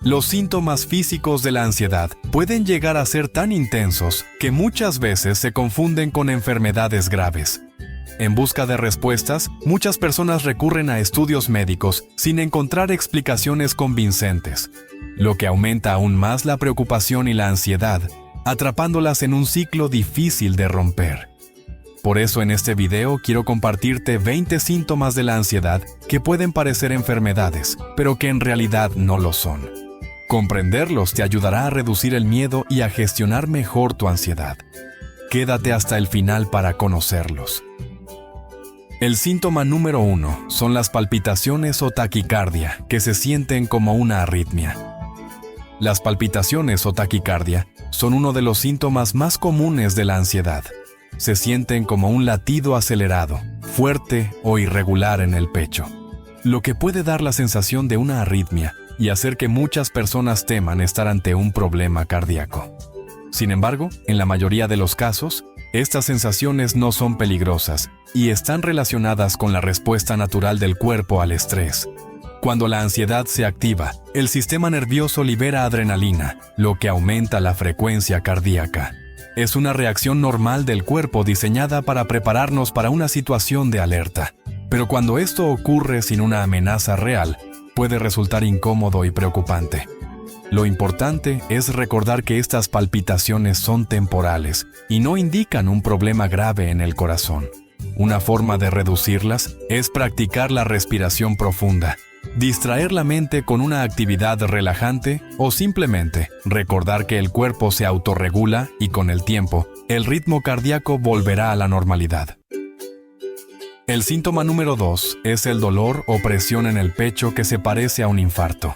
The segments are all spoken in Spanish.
Los síntomas físicos de la ansiedad pueden llegar a ser tan intensos que muchas veces se confunden con enfermedades graves. En busca de respuestas, muchas personas recurren a estudios médicos sin encontrar explicaciones convincentes, lo que aumenta aún más la preocupación y la ansiedad, atrapándolas en un ciclo difícil de romper. Por eso en este video quiero compartirte 20 síntomas de la ansiedad que pueden parecer enfermedades, pero que en realidad no lo son. Comprenderlos te ayudará a reducir el miedo y a gestionar mejor tu ansiedad. Quédate hasta el final para conocerlos. El síntoma número 1 son las palpitaciones o taquicardia, que se sienten como una arritmia. Las palpitaciones o taquicardia son uno de los síntomas más comunes de la ansiedad. Se sienten como un latido acelerado, fuerte o irregular en el pecho, lo que puede dar la sensación de una arritmia y hacer que muchas personas teman estar ante un problema cardíaco. Sin embargo, en la mayoría de los casos, estas sensaciones no son peligrosas y están relacionadas con la respuesta natural del cuerpo al estrés. Cuando la ansiedad se activa, el sistema nervioso libera adrenalina, lo que aumenta la frecuencia cardíaca. Es una reacción normal del cuerpo diseñada para prepararnos para una situación de alerta. Pero cuando esto ocurre sin una amenaza real, puede resultar incómodo y preocupante. Lo importante es recordar que estas palpitaciones son temporales y no indican un problema grave en el corazón. Una forma de reducirlas es practicar la respiración profunda, distraer la mente con una actividad relajante o simplemente recordar que el cuerpo se autorregula y con el tiempo, el ritmo cardíaco volverá a la normalidad. El síntoma número 2 es el dolor o presión en el pecho que se parece a un infarto.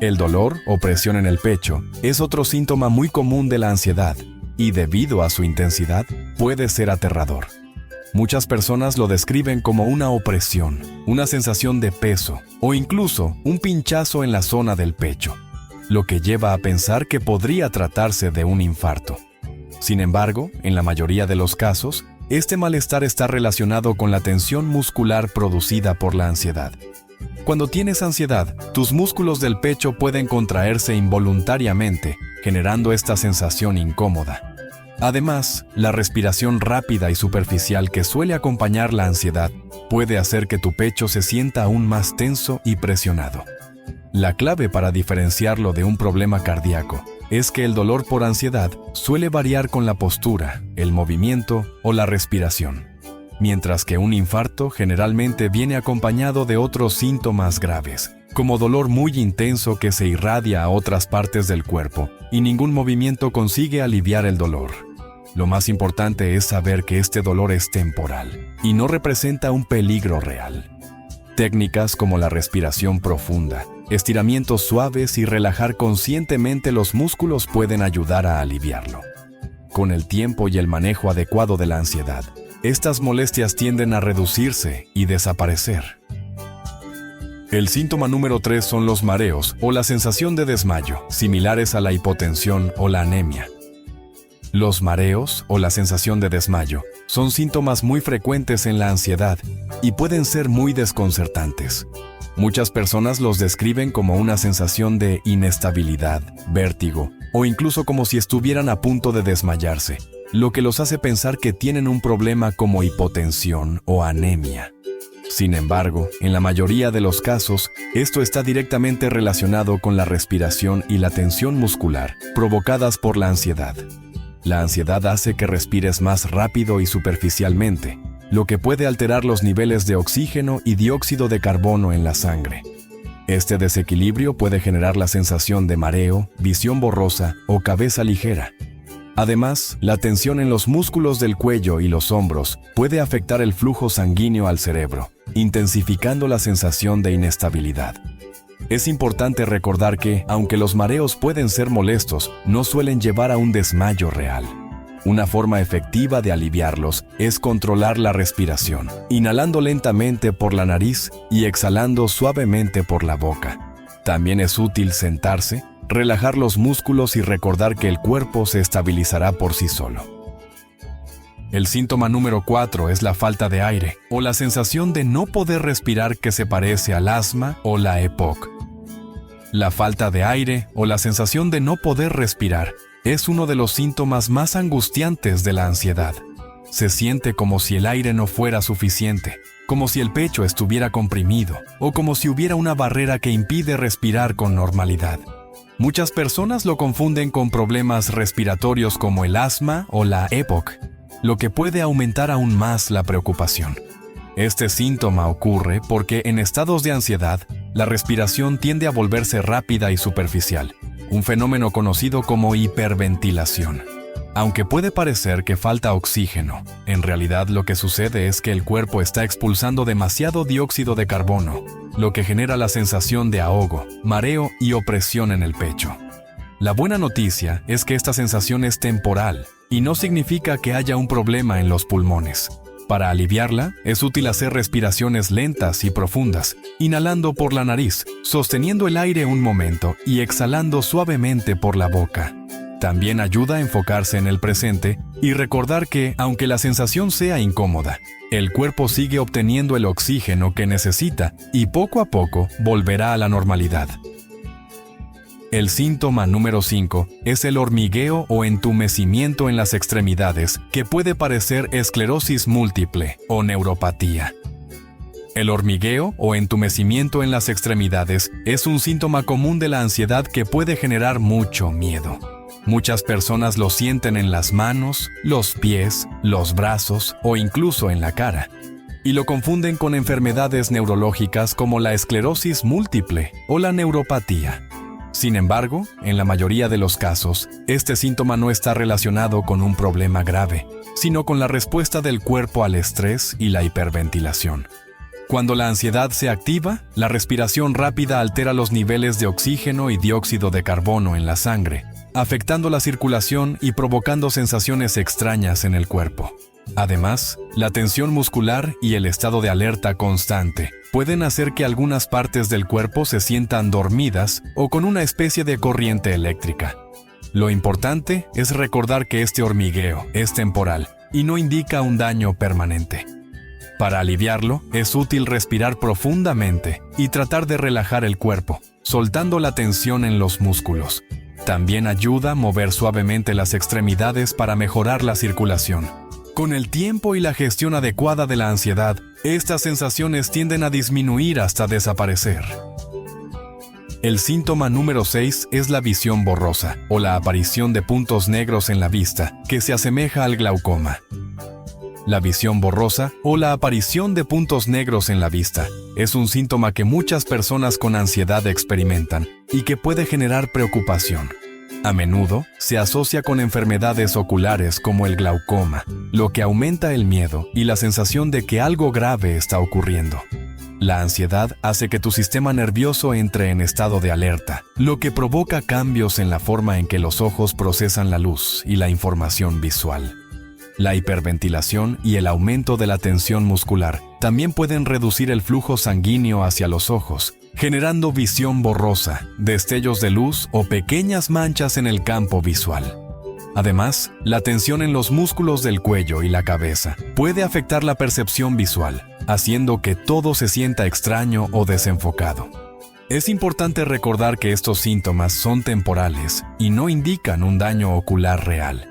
El dolor o presión en el pecho es otro síntoma muy común de la ansiedad y debido a su intensidad puede ser aterrador. Muchas personas lo describen como una opresión, una sensación de peso o incluso un pinchazo en la zona del pecho, lo que lleva a pensar que podría tratarse de un infarto. Sin embargo, en la mayoría de los casos, este malestar está relacionado con la tensión muscular producida por la ansiedad. Cuando tienes ansiedad, tus músculos del pecho pueden contraerse involuntariamente, generando esta sensación incómoda. Además, la respiración rápida y superficial que suele acompañar la ansiedad puede hacer que tu pecho se sienta aún más tenso y presionado. La clave para diferenciarlo de un problema cardíaco es que el dolor por ansiedad suele variar con la postura, el movimiento o la respiración, mientras que un infarto generalmente viene acompañado de otros síntomas graves, como dolor muy intenso que se irradia a otras partes del cuerpo y ningún movimiento consigue aliviar el dolor. Lo más importante es saber que este dolor es temporal y no representa un peligro real. Técnicas como la respiración profunda, estiramientos suaves y relajar conscientemente los músculos pueden ayudar a aliviarlo. Con el tiempo y el manejo adecuado de la ansiedad, estas molestias tienden a reducirse y desaparecer. El síntoma número 3 son los mareos o la sensación de desmayo, similares a la hipotensión o la anemia. Los mareos o la sensación de desmayo son síntomas muy frecuentes en la ansiedad y pueden ser muy desconcertantes. Muchas personas los describen como una sensación de inestabilidad, vértigo o incluso como si estuvieran a punto de desmayarse, lo que los hace pensar que tienen un problema como hipotensión o anemia. Sin embargo, en la mayoría de los casos, esto está directamente relacionado con la respiración y la tensión muscular provocadas por la ansiedad. La ansiedad hace que respires más rápido y superficialmente, lo que puede alterar los niveles de oxígeno y dióxido de carbono en la sangre. Este desequilibrio puede generar la sensación de mareo, visión borrosa o cabeza ligera. Además, la tensión en los músculos del cuello y los hombros puede afectar el flujo sanguíneo al cerebro, intensificando la sensación de inestabilidad. Es importante recordar que, aunque los mareos pueden ser molestos, no suelen llevar a un desmayo real. Una forma efectiva de aliviarlos es controlar la respiración, inhalando lentamente por la nariz y exhalando suavemente por la boca. También es útil sentarse, relajar los músculos y recordar que el cuerpo se estabilizará por sí solo. El síntoma número 4 es la falta de aire o la sensación de no poder respirar que se parece al asma o la EPOC. La falta de aire o la sensación de no poder respirar es uno de los síntomas más angustiantes de la ansiedad. Se siente como si el aire no fuera suficiente, como si el pecho estuviera comprimido o como si hubiera una barrera que impide respirar con normalidad. Muchas personas lo confunden con problemas respiratorios como el asma o la EPOC, lo que puede aumentar aún más la preocupación. Este síntoma ocurre porque en estados de ansiedad, la respiración tiende a volverse rápida y superficial, un fenómeno conocido como hiperventilación. Aunque puede parecer que falta oxígeno, en realidad lo que sucede es que el cuerpo está expulsando demasiado dióxido de carbono, lo que genera la sensación de ahogo, mareo y opresión en el pecho. La buena noticia es que esta sensación es temporal y no significa que haya un problema en los pulmones. Para aliviarla, es útil hacer respiraciones lentas y profundas, inhalando por la nariz, sosteniendo el aire un momento y exhalando suavemente por la boca. También ayuda a enfocarse en el presente y recordar que, aunque la sensación sea incómoda, el cuerpo sigue obteniendo el oxígeno que necesita y poco a poco volverá a la normalidad. El síntoma número 5 es el hormigueo o entumecimiento en las extremidades, que puede parecer esclerosis múltiple o neuropatía. El hormigueo o entumecimiento en las extremidades es un síntoma común de la ansiedad que puede generar mucho miedo. Muchas personas lo sienten en las manos, los pies, los brazos o incluso en la cara, y lo confunden con enfermedades neurológicas como la esclerosis múltiple o la neuropatía. Sin embargo, en la mayoría de los casos, este síntoma no está relacionado con un problema grave, sino con la respuesta del cuerpo al estrés y la hiperventilación. Cuando la ansiedad se activa, la respiración rápida altera los niveles de oxígeno y dióxido de carbono en la sangre, afectando la circulación y provocando sensaciones extrañas en el cuerpo. Además, la tensión muscular y el estado de alerta constante pueden hacer que algunas partes del cuerpo se sientan dormidas o con una especie de corriente eléctrica. Lo importante es recordar que este hormigueo es temporal y no indica un daño permanente. Para aliviarlo, es útil respirar profundamente y tratar de relajar el cuerpo, soltando la tensión en los músculos. También ayuda a mover suavemente las extremidades para mejorar la circulación. Con el tiempo y la gestión adecuada de la ansiedad, estas sensaciones tienden a disminuir hasta desaparecer. El síntoma número 6 es la visión borrosa, o la aparición de puntos negros en la vista, que se asemeja al glaucoma. La visión borrosa, o la aparición de puntos negros en la vista, es un síntoma que muchas personas con ansiedad experimentan y que puede generar preocupación. A menudo se asocia con enfermedades oculares como el glaucoma, lo que aumenta el miedo y la sensación de que algo grave está ocurriendo. La ansiedad hace que tu sistema nervioso entre en estado de alerta, lo que provoca cambios en la forma en que los ojos procesan la luz y la información visual. La hiperventilación y el aumento de la tensión muscular también pueden reducir el flujo sanguíneo hacia los ojos, generando visión borrosa, destellos de luz o pequeñas manchas en el campo visual. Además, la tensión en los músculos del cuello y la cabeza puede afectar la percepción visual, haciendo que todo se sienta extraño o desenfocado. Es importante recordar que estos síntomas son temporales y no indican un daño ocular real.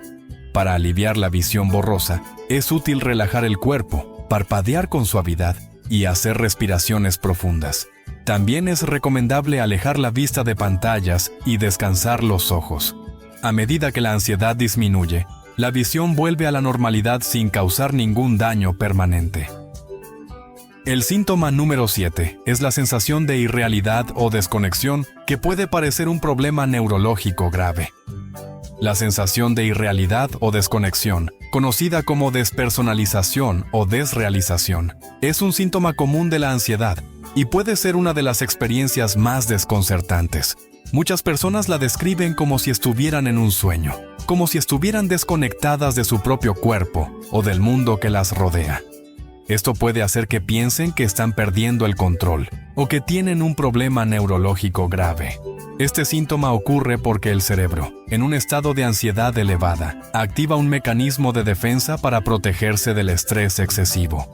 Para aliviar la visión borrosa, es útil relajar el cuerpo, parpadear con suavidad y hacer respiraciones profundas. También es recomendable alejar la vista de pantallas y descansar los ojos. A medida que la ansiedad disminuye, la visión vuelve a la normalidad sin causar ningún daño permanente. El síntoma número 7 es la sensación de irrealidad o desconexión que puede parecer un problema neurológico grave. La sensación de irrealidad o desconexión, conocida como despersonalización o desrealización, es un síntoma común de la ansiedad y puede ser una de las experiencias más desconcertantes. Muchas personas la describen como si estuvieran en un sueño, como si estuvieran desconectadas de su propio cuerpo o del mundo que las rodea. Esto puede hacer que piensen que están perdiendo el control o que tienen un problema neurológico grave. Este síntoma ocurre porque el cerebro, en un estado de ansiedad elevada, activa un mecanismo de defensa para protegerse del estrés excesivo.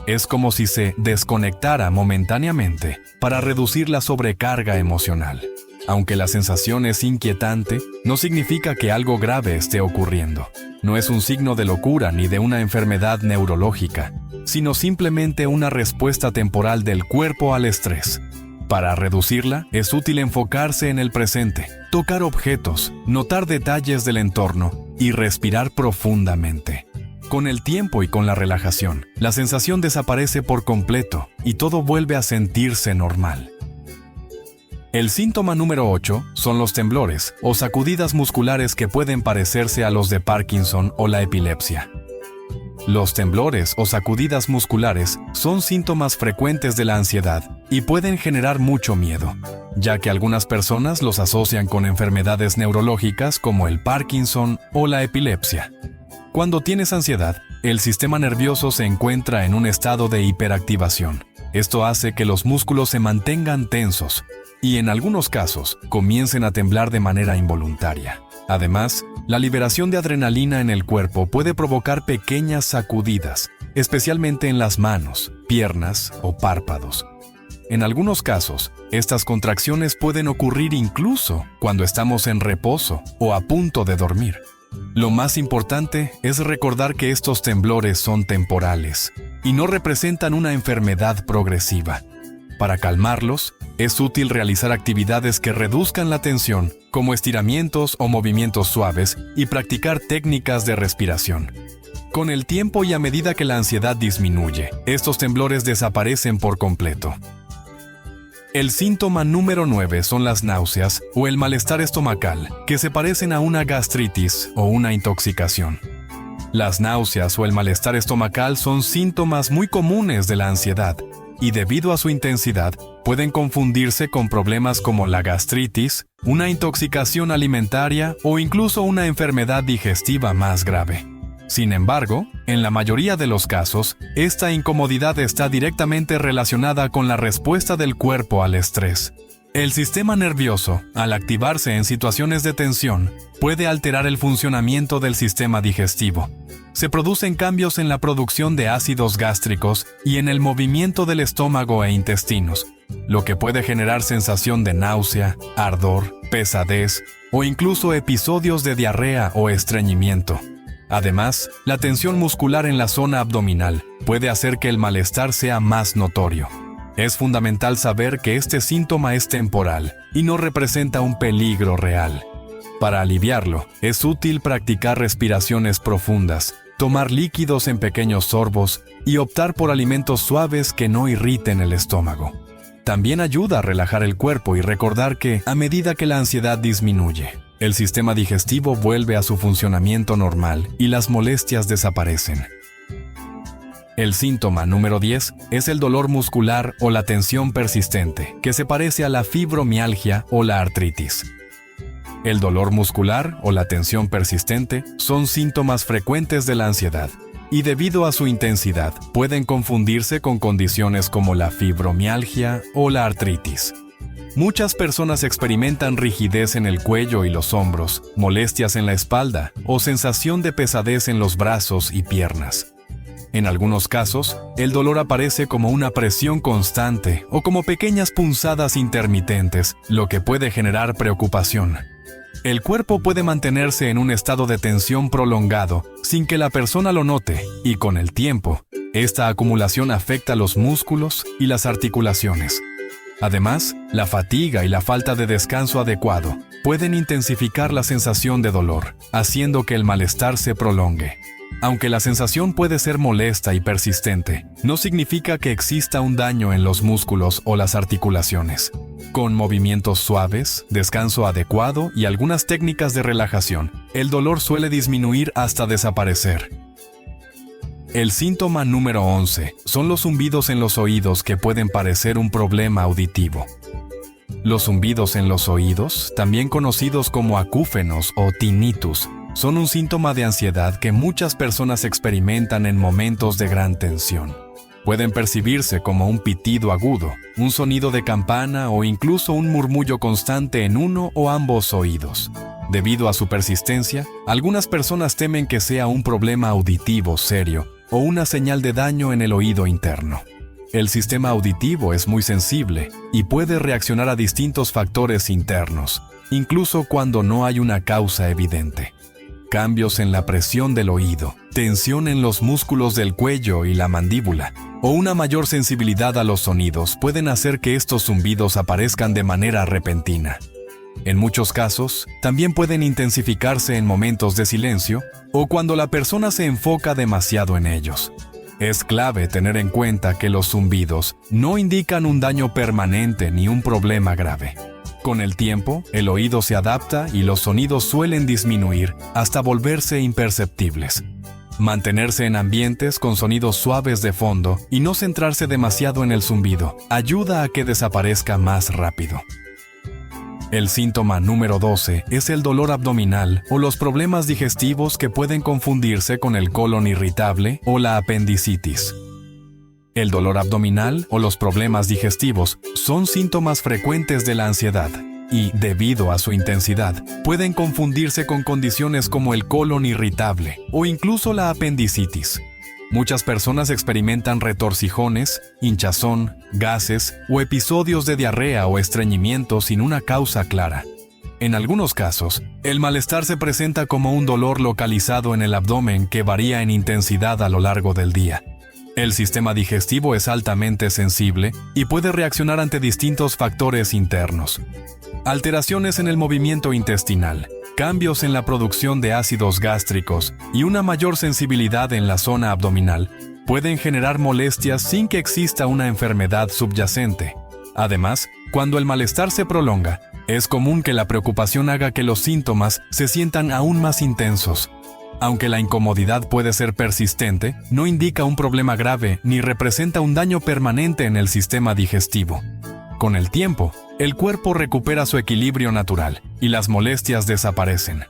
Es como si se desconectara momentáneamente para reducir la sobrecarga emocional. Aunque la sensación es inquietante, no significa que algo grave esté ocurriendo. No es un signo de locura ni de una enfermedad neurológica, sino simplemente una respuesta temporal del cuerpo al estrés. Para reducirla, es útil enfocarse en el presente, tocar objetos, notar detalles del entorno y respirar profundamente. Con el tiempo y con la relajación, la sensación desaparece por completo y todo vuelve a sentirse normal. El síntoma número 8 son los temblores o sacudidas musculares que pueden parecerse a los de Parkinson o la epilepsia. Los temblores o sacudidas musculares son síntomas frecuentes de la ansiedad y pueden generar mucho miedo, ya que algunas personas los asocian con enfermedades neurológicas como el Parkinson o la epilepsia. Cuando tienes ansiedad, el sistema nervioso se encuentra en un estado de hiperactivación. Esto hace que los músculos se mantengan tensos y en algunos casos comiencen a temblar de manera involuntaria. Además, la liberación de adrenalina en el cuerpo puede provocar pequeñas sacudidas, especialmente en las manos, piernas o párpados. En algunos casos, estas contracciones pueden ocurrir incluso cuando estamos en reposo o a punto de dormir. Lo más importante es recordar que estos temblores son temporales y no representan una enfermedad progresiva. Para calmarlos, es útil realizar actividades que reduzcan la tensión, como estiramientos o movimientos suaves, y practicar técnicas de respiración. Con el tiempo y a medida que la ansiedad disminuye, estos temblores desaparecen por completo. El síntoma número 9 son las náuseas o el malestar estomacal, que se parecen a una gastritis o una intoxicación. Las náuseas o el malestar estomacal son síntomas muy comunes de la ansiedad, y debido a su intensidad, pueden confundirse con problemas como la gastritis, una intoxicación alimentaria o incluso una enfermedad digestiva más grave. Sin embargo, en la mayoría de los casos, esta incomodidad está directamente relacionada con la respuesta del cuerpo al estrés. El sistema nervioso, al activarse en situaciones de tensión, puede alterar el funcionamiento del sistema digestivo. Se producen cambios en la producción de ácidos gástricos y en el movimiento del estómago e intestinos, lo que puede generar sensación de náusea, ardor, pesadez o incluso episodios de diarrea o estreñimiento. Además, la tensión muscular en la zona abdominal puede hacer que el malestar sea más notorio. Es fundamental saber que este síntoma es temporal y no representa un peligro real. Para aliviarlo, es útil practicar respiraciones profundas, tomar líquidos en pequeños sorbos y optar por alimentos suaves que no irriten el estómago. También ayuda a relajar el cuerpo y recordar que, a medida que la ansiedad disminuye, el sistema digestivo vuelve a su funcionamiento normal y las molestias desaparecen. El síntoma número 10 es el dolor muscular o la tensión persistente, que se parece a la fibromialgia o la artritis. El dolor muscular o la tensión persistente son síntomas frecuentes de la ansiedad y debido a su intensidad pueden confundirse con condiciones como la fibromialgia o la artritis. Muchas personas experimentan rigidez en el cuello y los hombros, molestias en la espalda o sensación de pesadez en los brazos y piernas. En algunos casos, el dolor aparece como una presión constante o como pequeñas punzadas intermitentes, lo que puede generar preocupación. El cuerpo puede mantenerse en un estado de tensión prolongado sin que la persona lo note y con el tiempo, esta acumulación afecta los músculos y las articulaciones. Además, la fatiga y la falta de descanso adecuado pueden intensificar la sensación de dolor, haciendo que el malestar se prolongue. Aunque la sensación puede ser molesta y persistente, no significa que exista un daño en los músculos o las articulaciones. Con movimientos suaves, descanso adecuado y algunas técnicas de relajación, el dolor suele disminuir hasta desaparecer. El síntoma número 11 son los zumbidos en los oídos que pueden parecer un problema auditivo. Los zumbidos en los oídos, también conocidos como acúfenos o tinnitus, son un síntoma de ansiedad que muchas personas experimentan en momentos de gran tensión. Pueden percibirse como un pitido agudo, un sonido de campana o incluso un murmullo constante en uno o ambos oídos. Debido a su persistencia, algunas personas temen que sea un problema auditivo serio o una señal de daño en el oído interno. el sistema auditivo es muy sensible y puede reaccionar a distintos factores internos, incluso cuando no hay una causa evidente. Cambios en la presión del oído, tensión en los músculos del cuello y la mandíbula, o una mayor sensibilidad a los sonidos pueden hacer que estos zumbidos aparezcan de manera repentina. En muchos casos, también pueden intensificarse en momentos de silencio o cuando la persona se enfoca demasiado en ellos. Es clave tener en cuenta que los zumbidos no indican un daño permanente ni un problema grave. Con el tiempo, el oído se adapta y los sonidos suelen disminuir hasta volverse imperceptibles. Mantenerse en ambientes con sonidos suaves de fondo y no centrarse demasiado en el zumbido ayuda a que desaparezca más rápido. El síntoma número 12 es el dolor abdominal o los problemas digestivos que pueden confundirse con el colon irritable o la apendicitis. El dolor abdominal o los problemas digestivos son síntomas frecuentes de la ansiedad y, debido a su intensidad, pueden confundirse con condiciones como el colon irritable o incluso la apendicitis. Muchas personas experimentan retorcijones, hinchazón, gases o episodios de diarrea o estreñimiento sin una causa clara. En algunos casos, el malestar se presenta como un dolor localizado en el abdomen que varía en intensidad a lo largo del día. El sistema digestivo es altamente sensible y puede reaccionar ante distintos factores internos. Alteraciones en el movimiento intestinal, cambios en la producción de ácidos gástricos y una mayor sensibilidad en la zona abdominal pueden generar molestias sin que exista una enfermedad subyacente. Además, cuando el malestar se prolonga, es común que la preocupación haga que los síntomas se sientan aún más intensos. Aunque la incomodidad puede ser persistente, no indica un problema grave ni representa un daño permanente en el sistema digestivo. Con el tiempo, el cuerpo recupera su equilibrio natural y las molestias desaparecen.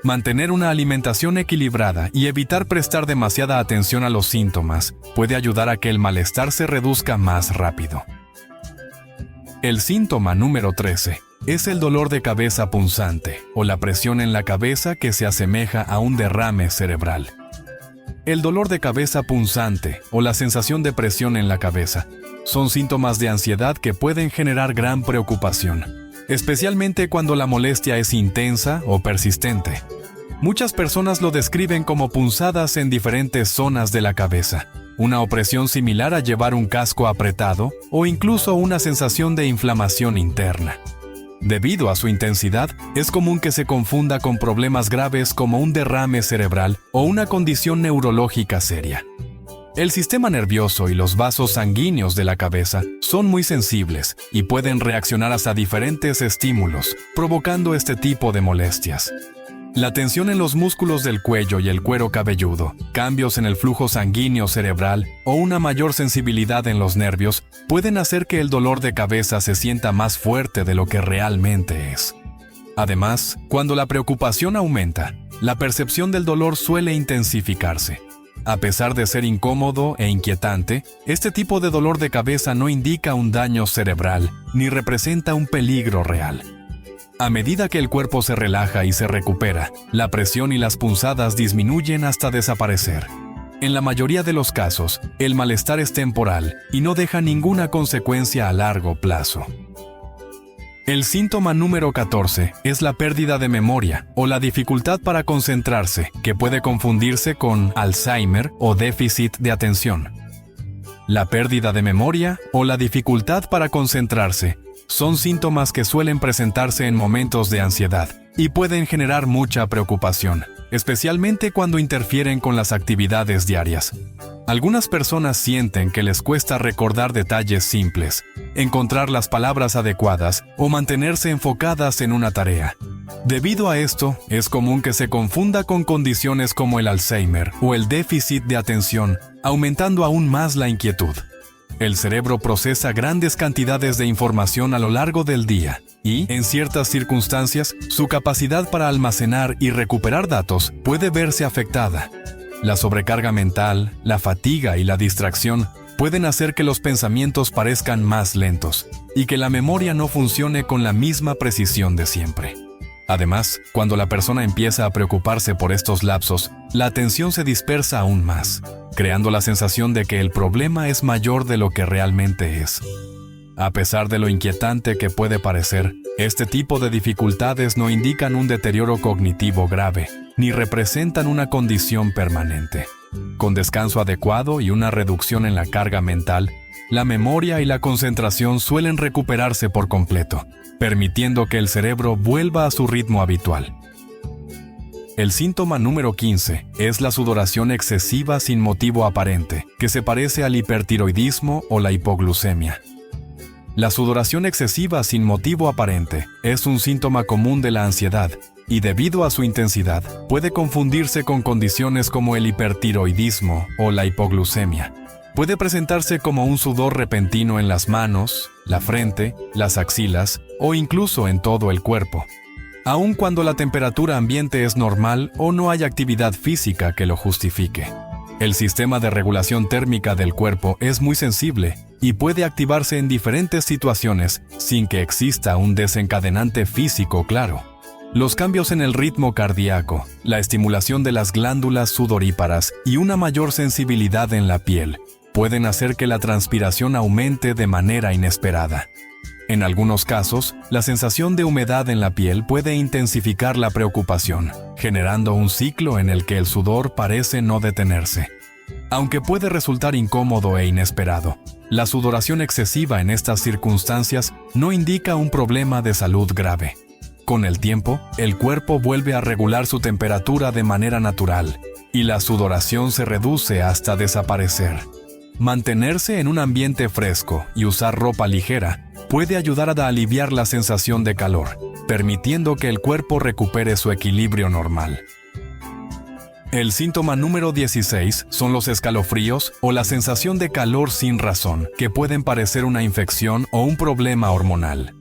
Mantener una alimentación equilibrada y evitar prestar demasiada atención a los síntomas puede ayudar a que el malestar se reduzca más rápido. El síntoma número 13 es el dolor de cabeza punzante o la presión en la cabeza que se asemeja a un derrame cerebral. El dolor de cabeza punzante o la sensación de presión en la cabeza son síntomas de ansiedad que pueden generar gran preocupación, especialmente cuando la molestia es intensa o persistente. Muchas personas lo describen como punzadas en diferentes zonas de la cabeza, una opresión similar a llevar un casco apretado o incluso una sensación de inflamación interna. Debido a su intensidad, es común que se confunda con problemas graves como un derrame cerebral o una condición neurológica seria. El sistema nervioso y los vasos sanguíneos de la cabeza son muy sensibles y pueden reaccionar hasta diferentes estímulos, provocando este tipo de molestias. La tensión en los músculos del cuello y el cuero cabelludo, cambios en el flujo sanguíneo cerebral o una mayor sensibilidad en los nervios pueden hacer que el dolor de cabeza se sienta más fuerte de lo que realmente es. Además, cuando la preocupación aumenta, la percepción del dolor suele intensificarse. A pesar de ser incómodo e inquietante, este tipo de dolor de cabeza no indica un daño cerebral ni representa un peligro real. A medida que el cuerpo se relaja y se recupera, la presión y las punzadas disminuyen hasta desaparecer. En la mayoría de los casos, el malestar es temporal y no deja ninguna consecuencia a largo plazo. El síntoma número 14 es la pérdida de memoria o la dificultad para concentrarse, que puede confundirse con Alzheimer o déficit de atención. La pérdida de memoria o la dificultad para concentrarse son síntomas que suelen presentarse en momentos de ansiedad y pueden generar mucha preocupación, especialmente cuando interfieren con las actividades diarias. Algunas personas sienten que les cuesta recordar detalles simples, encontrar las palabras adecuadas o mantenerse enfocadas en una tarea. Debido a esto, es común que se confunda con condiciones como el Alzheimer o el déficit de atención, aumentando aún más la inquietud. El cerebro procesa grandes cantidades de información a lo largo del día y, en ciertas circunstancias, su capacidad para almacenar y recuperar datos puede verse afectada. La sobrecarga mental, la fatiga y la distracción pueden hacer que los pensamientos parezcan más lentos y que la memoria no funcione con la misma precisión de siempre. Además, cuando la persona empieza a preocuparse por estos lapsos, la atención se dispersa aún más, creando la sensación de que el problema es mayor de lo que realmente es. A pesar de lo inquietante que puede parecer, este tipo de dificultades no indican un deterioro cognitivo grave, ni representan una condición permanente. Con descanso adecuado y una reducción en la carga mental, la memoria y la concentración suelen recuperarse por completo, permitiendo que el cerebro vuelva a su ritmo habitual. El síntoma número 15 es la sudoración excesiva sin motivo aparente, que se parece al hipertiroidismo o la hipoglucemia. La sudoración excesiva sin motivo aparente es un síntoma común de la ansiedad y, debido a su intensidad, puede confundirse con condiciones como el hipertiroidismo o la hipoglucemia. Puede presentarse como un sudor repentino en las manos, la frente, las axilas o incluso en todo el cuerpo, aun cuando la temperatura ambiente es normal o no hay actividad física que lo justifique. El sistema de regulación térmica del cuerpo es muy sensible y puede activarse en diferentes situaciones sin que exista un desencadenante físico claro. Los cambios en el ritmo cardíaco, la estimulación de las glándulas sudoríparas y una mayor sensibilidad en la piel pueden hacer que la transpiración aumente de manera inesperada. En algunos casos, la sensación de humedad en la piel puede intensificar la preocupación, generando un ciclo en el que el sudor parece no detenerse. Aunque puede resultar incómodo e inesperado, la sudoración excesiva en estas circunstancias no indica un problema de salud grave. Con el tiempo, el cuerpo vuelve a regular su temperatura de manera natural y la sudoración se reduce hasta desaparecer. Mantenerse en un ambiente fresco y usar ropa ligera puede ayudar a aliviar la sensación de calor, permitiendo que el cuerpo recupere su equilibrio normal. El síntoma número 16 son los escalofríos o la sensación de calor sin razón, que pueden parecer una infección o un problema hormonal.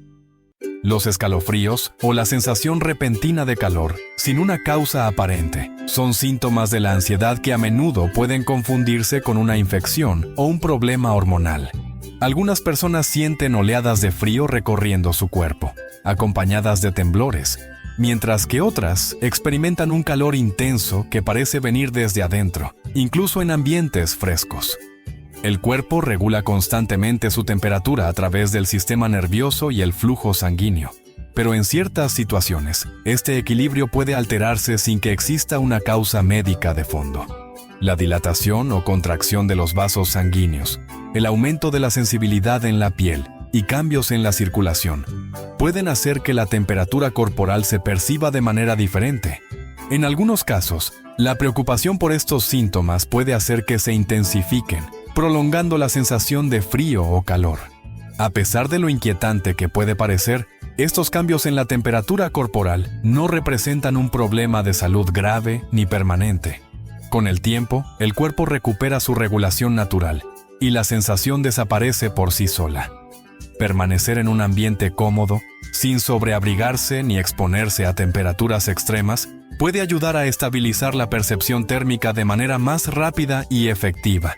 Los escalofríos o la sensación repentina de calor, sin una causa aparente, son síntomas de la ansiedad que a menudo pueden confundirse con una infección o un problema hormonal. Algunas personas sienten oleadas de frío recorriendo su cuerpo, acompañadas de temblores, mientras que otras experimentan un calor intenso que parece venir desde adentro, incluso en ambientes frescos. El cuerpo regula constantemente su temperatura a través del sistema nervioso y el flujo sanguíneo, pero en ciertas situaciones, este equilibrio puede alterarse sin que exista una causa médica de fondo. La dilatación o contracción de los vasos sanguíneos, el aumento de la sensibilidad en la piel y cambios en la circulación pueden hacer que la temperatura corporal se perciba de manera diferente. En algunos casos, la preocupación por estos síntomas puede hacer que se intensifiquen, prolongando la sensación de frío o calor. A pesar de lo inquietante que puede parecer, estos cambios en la temperatura corporal no representan un problema de salud grave ni permanente. Con el tiempo, el cuerpo recupera su regulación natural y la sensación desaparece por sí sola. Permanecer en un ambiente cómodo, sin sobreabrigarse ni exponerse a temperaturas extremas, puede ayudar a estabilizar la percepción térmica de manera más rápida y efectiva.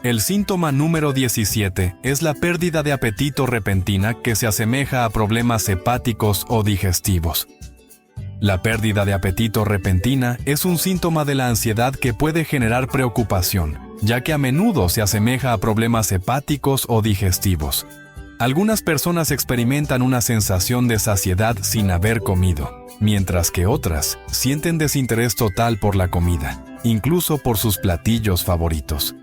El síntoma número 17 es la pérdida de apetito repentina que se asemeja a problemas hepáticos o digestivos. La pérdida de apetito repentina es un síntoma de la ansiedad que puede generar preocupación, ya que a menudo se asemeja a problemas hepáticos o digestivos. Algunas personas experimentan una sensación de saciedad sin haber comido, mientras que otras sienten desinterés total por la comida, incluso por sus platillos favoritos.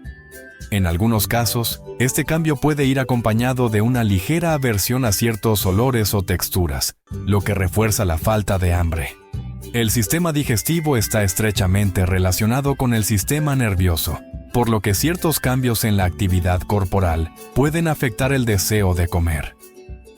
En algunos casos, este cambio puede ir acompañado de una ligera aversión a ciertos olores o texturas, lo que refuerza la falta de hambre. El sistema digestivo está estrechamente relacionado con el sistema nervioso, por lo que ciertos cambios en la actividad corporal pueden afectar el deseo de comer.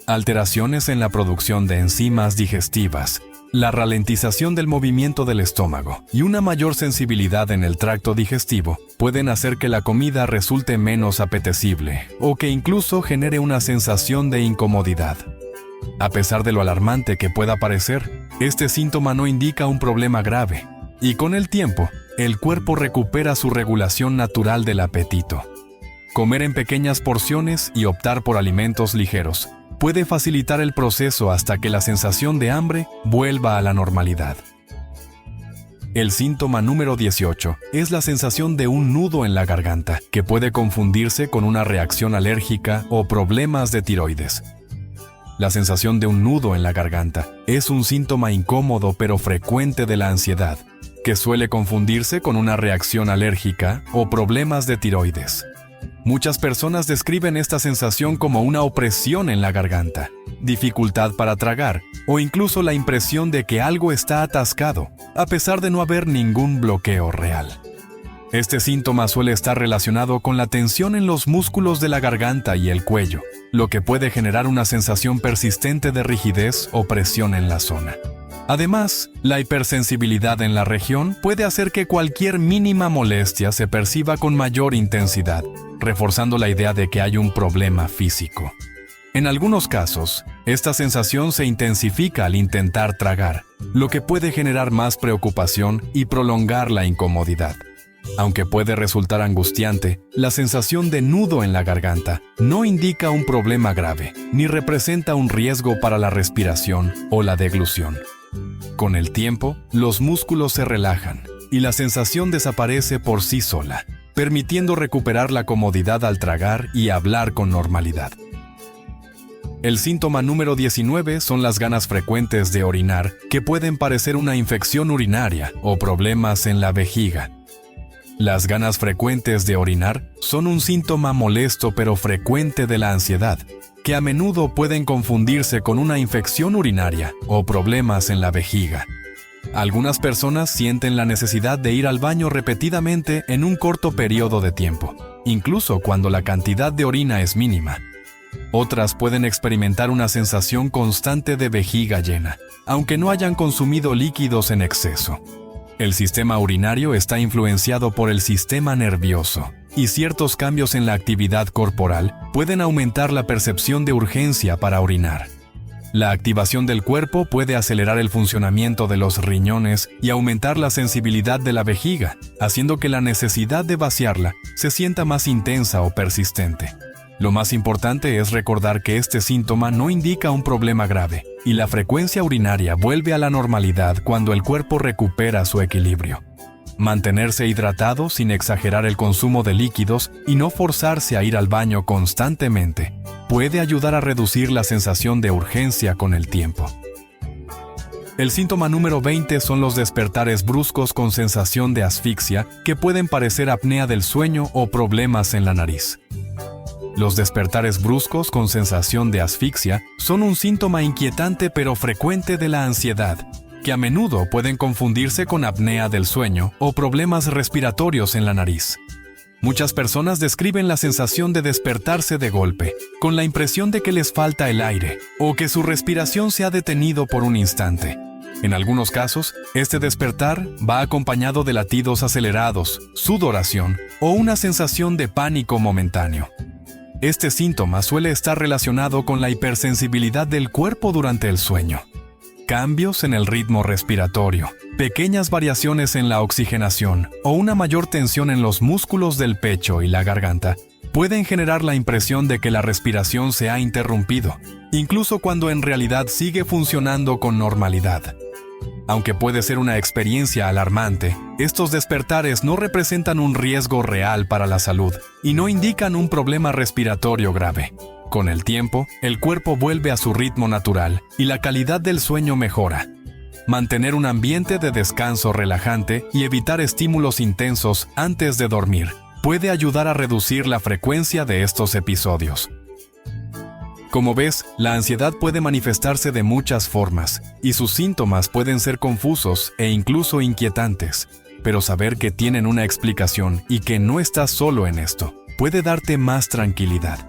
Alteraciones en la producción de enzimas digestivas, la ralentización del movimiento del estómago y una mayor sensibilidad en el tracto digestivo pueden hacer que la comida resulte menos apetecible o que incluso genere una sensación de incomodidad. A pesar de lo alarmante que pueda parecer, este síntoma no indica un problema grave, y con el tiempo, el cuerpo recupera su regulación natural del apetito. Comer en pequeñas porciones y optar por alimentos ligeros puede facilitar el proceso hasta que la sensación de hambre vuelva a la normalidad. El síntoma número 18 es la sensación de un nudo en la garganta, que puede confundirse con una reacción alérgica o problemas de tiroides. La sensación de un nudo en la garganta es un síntoma incómodo pero frecuente de la ansiedad, que suele confundirse con una reacción alérgica o problemas de tiroides. Muchas personas describen esta sensación como una opresión en la garganta, dificultad para tragar o incluso la impresión de que algo está atascado, a pesar de no haber ningún bloqueo real. Este síntoma suele estar relacionado con la tensión en los músculos de la garganta y el cuello, lo que puede generar una sensación persistente de rigidez o presión en la zona. Además, la hipersensibilidad en la región puede hacer que cualquier mínima molestia se perciba con mayor intensidad, reforzando la idea de que hay un problema físico. En algunos casos, esta sensación se intensifica al intentar tragar, lo que puede generar más preocupación y prolongar la incomodidad. Aunque puede resultar angustiante, la sensación de nudo en la garganta no indica un problema grave, ni representa un riesgo para la respiración o la deglución. Con el tiempo, los músculos se relajan y la sensación desaparece por sí sola, permitiendo recuperar la comodidad al tragar y hablar con normalidad. El síntoma número 19 son las ganas frecuentes de orinar, que pueden parecer una infección urinaria o problemas en la vejiga. Las ganas frecuentes de orinar son un síntoma molesto pero frecuente de la ansiedad, que a menudo pueden confundirse con una infección urinaria o problemas en la vejiga. Algunas personas sienten la necesidad de ir al baño repetidamente en un corto periodo de tiempo, incluso cuando la cantidad de orina es mínima. Otras pueden experimentar una sensación constante de vejiga llena, aunque no hayan consumido líquidos en exceso. El sistema urinario está influenciado por el sistema nervioso, y ciertos cambios en la actividad corporal pueden aumentar la percepción de urgencia para orinar. La activación del cuerpo puede acelerar el funcionamiento de los riñones y aumentar la sensibilidad de la vejiga, haciendo que la necesidad de vaciarla se sienta más intensa o persistente. Lo más importante es recordar que este síntoma no indica un problema grave, y la frecuencia urinaria vuelve a la normalidad cuando el cuerpo recupera su equilibrio. Mantenerse hidratado sin exagerar el consumo de líquidos y no forzarse a ir al baño constantemente puede ayudar a reducir la sensación de urgencia con el tiempo. El síntoma número 20 son los despertares bruscos con sensación de asfixia que pueden parecer apnea del sueño o problemas en la nariz. Los despertares bruscos con sensación de asfixia son un síntoma inquietante pero frecuente de la ansiedad, que a menudo pueden confundirse con apnea del sueño o problemas respiratorios en la nariz. Muchas personas describen la sensación de despertarse de golpe, con la impresión de que les falta el aire o que su respiración se ha detenido por un instante. En algunos casos, este despertar va acompañado de latidos acelerados, sudoración o una sensación de pánico momentáneo. Este síntoma suele estar relacionado con la hipersensibilidad del cuerpo durante el sueño. Cambios en el ritmo respiratorio, pequeñas variaciones en la oxigenación o una mayor tensión en los músculos del pecho y la garganta pueden generar la impresión de que la respiración se ha interrumpido, incluso cuando en realidad sigue funcionando con normalidad. Aunque puede ser una experiencia alarmante, estos despertares no representan un riesgo real para la salud y no indican un problema respiratorio grave. Con el tiempo, el cuerpo vuelve a su ritmo natural y la calidad del sueño mejora. Mantener un ambiente de descanso relajante y evitar estímulos intensos antes de dormir puede ayudar a reducir la frecuencia de estos episodios. Como ves, la ansiedad puede manifestarse de muchas formas, y sus síntomas pueden ser confusos e incluso inquietantes, pero saber que tienen una explicación y que no estás solo en esto, puede darte más tranquilidad.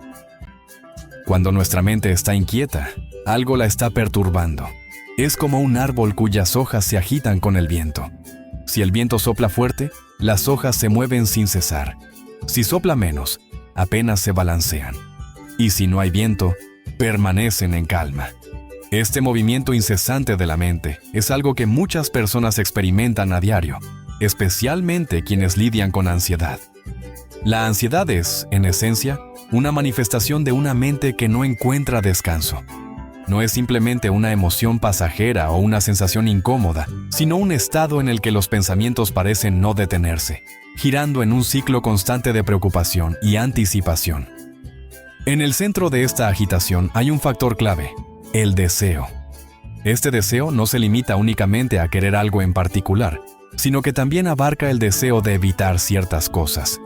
Cuando nuestra mente está inquieta, algo la está perturbando. Es como un árbol cuyas hojas se agitan con el viento. Si el viento sopla fuerte, las hojas se mueven sin cesar. Si sopla menos, apenas se balancean. Y si no hay viento, permanecen en calma. Este movimiento incesante de la mente es algo que muchas personas experimentan a diario, especialmente quienes lidian con ansiedad. La ansiedad es, en esencia, una manifestación de una mente que no encuentra descanso. no es simplemente una emoción pasajera o una sensación incómoda, sino un estado en el que los pensamientos parecen no detenerse, girando en un ciclo constante de preocupación y anticipación. En el centro de esta agitación hay un factor clave: el deseo. Este deseo no se limita únicamente a querer algo en particular, sino que también abarca el deseo de evitar ciertas cosas.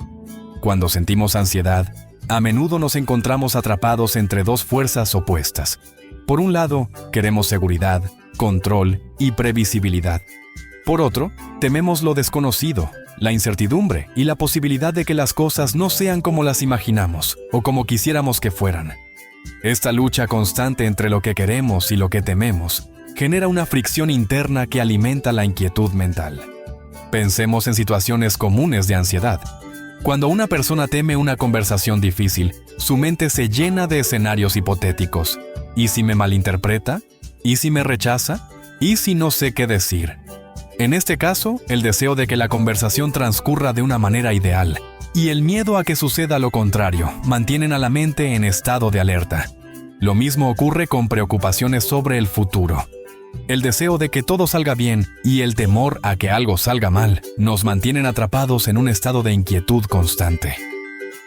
Cuando sentimos ansiedad, a menudo nos encontramos atrapados entre dos fuerzas opuestas. Por un lado, queremos seguridad, control y previsibilidad. Por otro, tememos lo desconocido, la incertidumbre y la posibilidad de que las cosas no sean como las imaginamos o como quisiéramos que fueran. Esta lucha constante entre lo que queremos y lo que tememos genera una fricción interna que alimenta la inquietud mental. Pensemos en situaciones comunes de ansiedad. Cuando una persona teme una conversación difícil, su mente se llena de escenarios hipotéticos. ¿Y si me malinterpreta? ¿Y si me rechaza? ¿Y si no sé qué decir? En este caso, el deseo de que la conversación transcurra de una manera ideal y el miedo a que suceda lo contrario mantienen a la mente en estado de alerta. Lo mismo ocurre con preocupaciones sobre el futuro. El deseo de que todo salga bien y el temor a que algo salga mal nos mantienen atrapados en un estado de inquietud constante.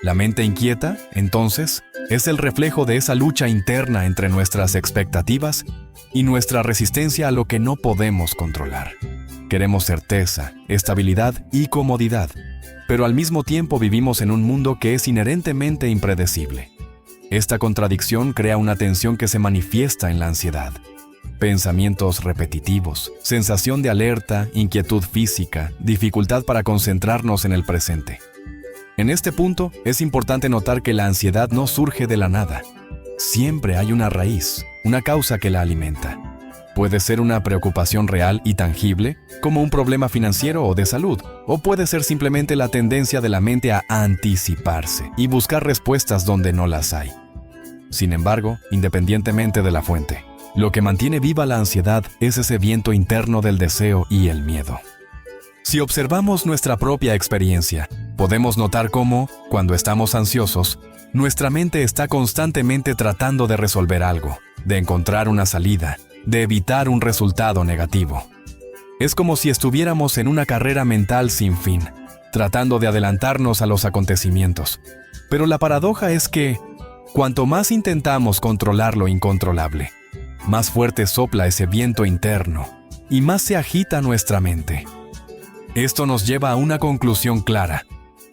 La mente inquieta, entonces, es el reflejo de esa lucha interna entre nuestras expectativas y nuestra resistencia a lo que no podemos controlar. Queremos certeza, estabilidad y comodidad, pero al mismo tiempo vivimos en un mundo que es inherentemente impredecible. Esta contradicción crea una tensión que se manifiesta en la ansiedad. Pensamientos repetitivos, sensación de alerta, inquietud física, dificultad para concentrarnos en el presente. En este punto, es importante notar que la ansiedad no surge de la nada. Siempre hay una raíz, una causa que la alimenta. Puede ser una preocupación real y tangible, como un problema financiero o de salud, o puede ser simplemente la tendencia de la mente a anticiparse y buscar respuestas donde no las hay. Sin embargo, independientemente de la fuente, lo que mantiene viva la ansiedad es ese viento interno del deseo y el miedo. Si observamos nuestra propia experiencia, podemos notar cómo, cuando estamos ansiosos, nuestra mente está constantemente tratando de resolver algo, de encontrar una salida, de evitar un resultado negativo. Es como si estuviéramos en una carrera mental sin fin, tratando de adelantarnos a los acontecimientos. Pero la paradoja es que, cuanto más intentamos controlar lo incontrolable, más fuerte sopla ese viento interno y más se agita nuestra mente. Esto nos lleva a una conclusión clara.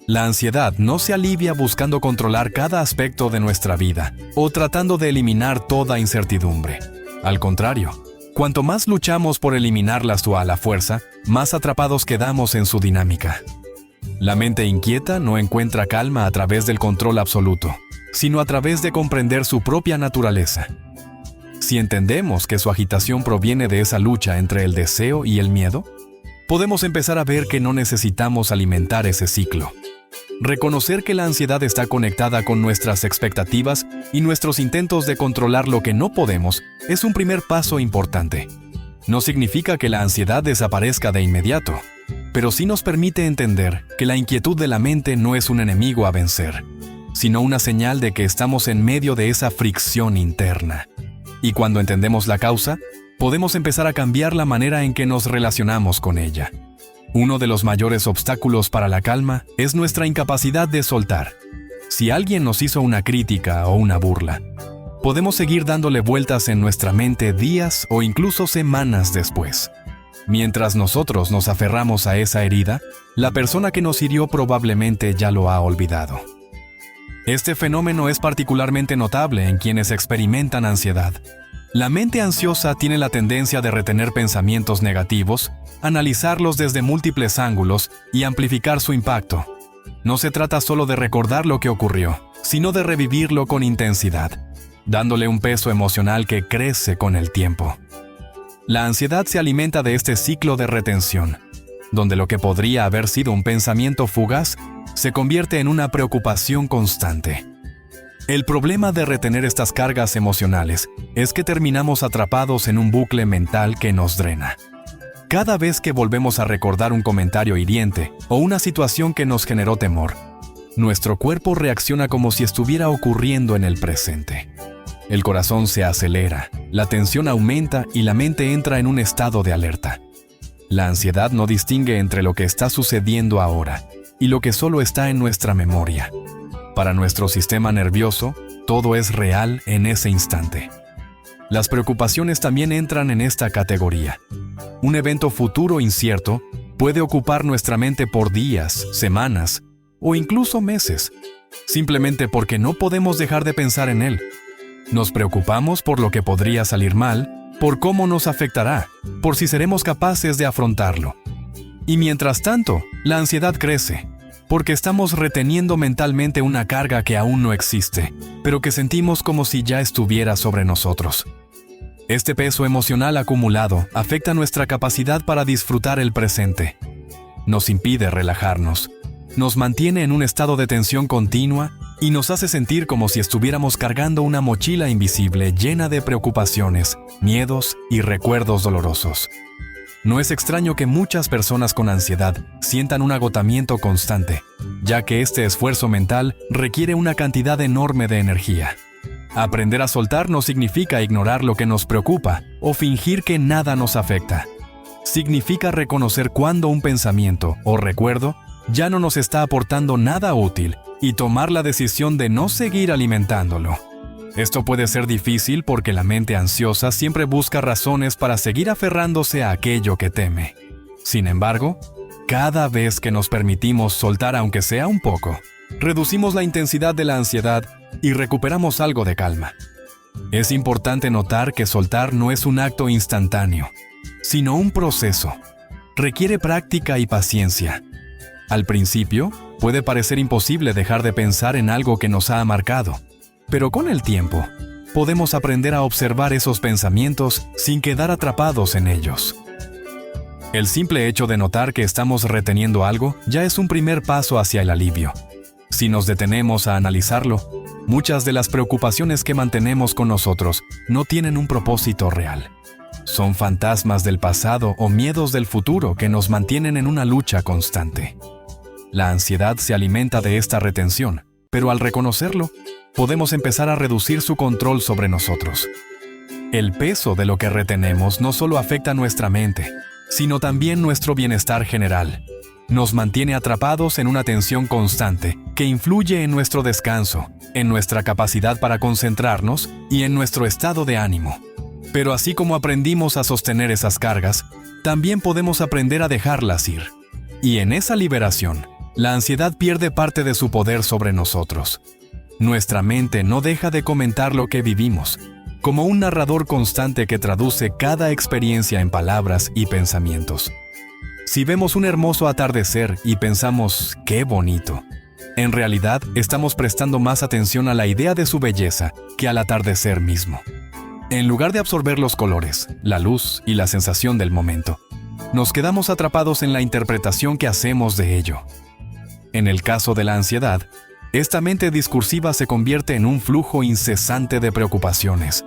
La ansiedad no se alivia buscando controlar cada aspecto de nuestra vida o tratando de eliminar toda incertidumbre. Al contrario, cuanto más luchamos por eliminarlas a la fuerza, más atrapados quedamos en su dinámica. La mente inquieta no encuentra calma a través del control absoluto, sino a través de comprender su propia naturaleza. Si entendemos que su agitación proviene de esa lucha entre el deseo y el miedo, podemos empezar a ver que no necesitamos alimentar ese ciclo. Reconocer que la ansiedad está conectada con nuestras expectativas y nuestros intentos de controlar lo que no podemos es un primer paso importante. No significa que la ansiedad desaparezca de inmediato, pero sí nos permite entender que la inquietud de la mente no es un enemigo a vencer, sino una señal de que estamos en medio de esa fricción interna. Y cuando entendemos la causa, podemos empezar a cambiar la manera en que nos relacionamos con ella. Uno de los mayores obstáculos para la calma es nuestra incapacidad de soltar. Si alguien nos hizo una crítica o una burla, podemos seguir dándole vueltas en nuestra mente días o incluso semanas después. Mientras nosotros nos aferramos a esa herida, la persona que nos hirió probablemente ya lo ha olvidado. Este fenómeno es particularmente notable en quienes experimentan ansiedad. La mente ansiosa tiene la tendencia de retener pensamientos negativos, analizarlos desde múltiples ángulos y amplificar su impacto. No se trata solo de recordar lo que ocurrió, sino de revivirlo con intensidad, dándole un peso emocional que crece con el tiempo. La ansiedad se alimenta de este ciclo de retención, donde lo que podría haber sido un pensamiento fugaz se convierte en una preocupación constante. El problema de retener estas cargas emocionales es que terminamos atrapados en un bucle mental que nos drena. Cada vez que volvemos a recordar un comentario hiriente o una situación que nos generó temor, nuestro cuerpo reacciona como si estuviera ocurriendo en el presente. El corazón se acelera, la tensión aumenta y la mente entra en un estado de alerta. La ansiedad no distingue entre lo que está sucediendo ahora y lo que solo está en nuestra memoria. Para nuestro sistema nervioso, todo es real en ese instante. Las preocupaciones también entran en esta categoría. Un evento futuro incierto puede ocupar nuestra mente por días, semanas o incluso meses, simplemente porque no podemos dejar de pensar en él. Nos preocupamos por lo que podría salir mal, por cómo nos afectará, por si seremos capaces de afrontarlo. Y mientras tanto, la ansiedad crece, porque estamos reteniendo mentalmente una carga que aún no existe, pero que sentimos como si ya estuviera sobre nosotros. Este peso emocional acumulado afecta nuestra capacidad para disfrutar el presente. Nos impide relajarnos, nos mantiene en un estado de tensión continua y nos hace sentir como si estuviéramos cargando una mochila invisible llena de preocupaciones, miedos y recuerdos dolorosos. No es extraño que muchas personas con ansiedad sientan un agotamiento constante, ya que este esfuerzo mental requiere una cantidad enorme de energía. Aprender a soltar no significa ignorar lo que nos preocupa o fingir que nada nos afecta. Significa reconocer cuando un pensamiento o recuerdo ya no nos está aportando nada útil y tomar la decisión de no seguir alimentándolo. Esto puede ser difícil porque la mente ansiosa siempre busca razones para seguir aferrándose a aquello que teme. Sin embargo, cada vez que nos permitimos soltar aunque sea un poco, reducimos la intensidad de la ansiedad y recuperamos algo de calma. Es importante notar que soltar no es un acto instantáneo, sino un proceso. Requiere práctica y paciencia. Al principio, puede parecer imposible dejar de pensar en algo que nos ha marcado, pero con el tiempo, podemos aprender a observar esos pensamientos sin quedar atrapados en ellos. El simple hecho de notar que estamos reteniendo algo ya es un primer paso hacia el alivio. Si nos detenemos a analizarlo, muchas de las preocupaciones que mantenemos con nosotros no tienen un propósito real. Son fantasmas del pasado o miedos del futuro que nos mantienen en una lucha constante. La ansiedad se alimenta de esta retención, pero al reconocerlo, podemos empezar a reducir su control sobre nosotros. El peso de lo que retenemos no solo afecta nuestra mente, sino también nuestro bienestar general. Nos mantiene atrapados en una tensión constante que influye en nuestro descanso, en nuestra capacidad para concentrarnos y en nuestro estado de ánimo. Pero así como aprendimos a sostener esas cargas, también podemos aprender a dejarlas ir. Y en esa liberación, la ansiedad pierde parte de su poder sobre nosotros. Nuestra mente no deja de comentar lo que vivimos, como un narrador constante que traduce cada experiencia en palabras y pensamientos. Si vemos un hermoso atardecer y pensamos, ¡qué bonito!, en realidad estamos prestando más atención a la idea de su belleza que al atardecer mismo. En lugar de absorber los colores, la luz y la sensación del momento, nos quedamos atrapados en la interpretación que hacemos de ello. En el caso de la ansiedad, esta mente discursiva se convierte en un flujo incesante de preocupaciones.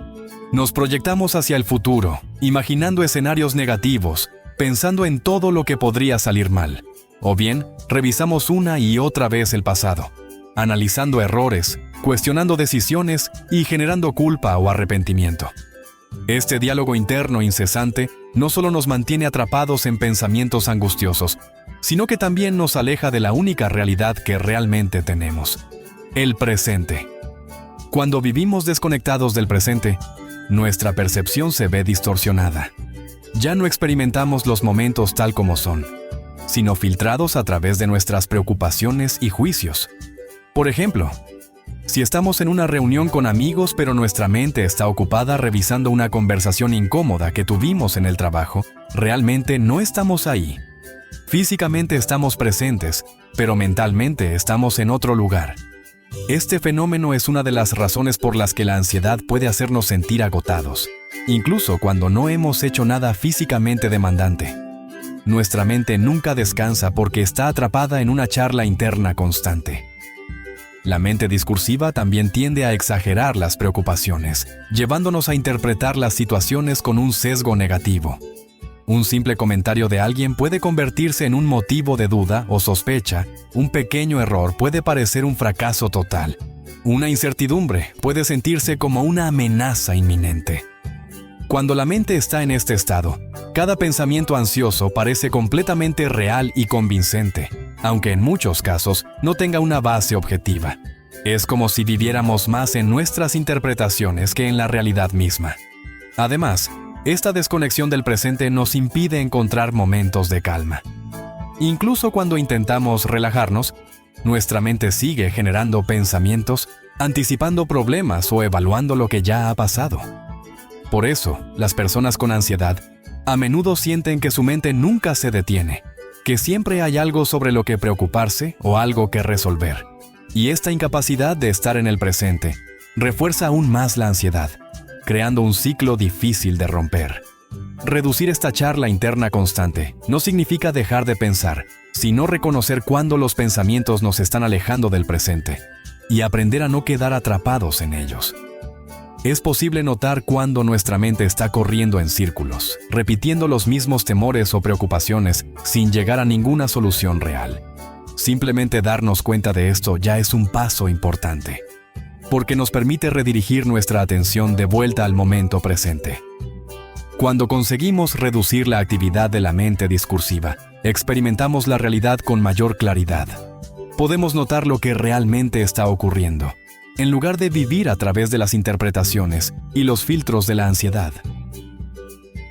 Nos proyectamos hacia el futuro, imaginando escenarios negativos, pensando en todo lo que podría salir mal. O bien, revisamos una y otra vez el pasado, analizando errores, cuestionando decisiones y generando culpa o arrepentimiento. Este diálogo interno incesante no solo nos mantiene atrapados en pensamientos angustiosos, sino que también nos aleja de la única realidad que realmente tenemos: el presente. Cuando vivimos desconectados del presente, nuestra percepción se ve distorsionada. Ya no experimentamos los momentos tal como son, sino filtrados a través de nuestras preocupaciones y juicios. Por ejemplo, si estamos en una reunión con amigos pero nuestra mente está ocupada revisando una conversación incómoda que tuvimos en el trabajo, realmente no estamos ahí. Físicamente estamos presentes, pero mentalmente estamos en otro lugar. Este fenómeno es una de las razones por las que la ansiedad puede hacernos sentir agotados, incluso cuando no hemos hecho nada físicamente demandante. Nuestra mente nunca descansa porque está atrapada en una charla interna constante. La mente discursiva también tiende a exagerar las preocupaciones, llevándonos a interpretar las situaciones con un sesgo negativo. Un simple comentario de alguien puede convertirse en un motivo de duda o sospecha. Un pequeño error puede parecer un fracaso total. Una incertidumbre puede sentirse como una amenaza inminente. Cuando la mente está en este estado, cada pensamiento ansioso parece completamente real y convincente, aunque en muchos casos no tenga una base objetiva. Es como si viviéramos más en nuestras interpretaciones que en la realidad misma. Además, esta desconexión del presente nos impide encontrar momentos de calma. Incluso cuando intentamos relajarnos, nuestra mente sigue generando pensamientos, anticipando problemas o evaluando lo que ya ha pasado. Por eso, las personas con ansiedad a menudo sienten que su mente nunca se detiene, que siempre hay algo sobre lo que preocuparse o algo que resolver. Y esta incapacidad de estar en el presente refuerza aún más la ansiedad, creando un ciclo difícil de romper. Reducir esta charla interna constante no significa dejar de pensar, sino reconocer cuándo los pensamientos nos están alejando del presente y aprender a no quedar atrapados en ellos. Es posible notar cuándo nuestra mente está corriendo en círculos, repitiendo los mismos temores o preocupaciones sin llegar a ninguna solución real. Simplemente darnos cuenta de esto ya es un paso importante, porque nos permite redirigir nuestra atención de vuelta al momento presente. Cuando conseguimos reducir la actividad de la mente discursiva, experimentamos la realidad con mayor claridad. Podemos notar lo que realmente está ocurriendo, en lugar de vivir a través de las interpretaciones y los filtros de la ansiedad.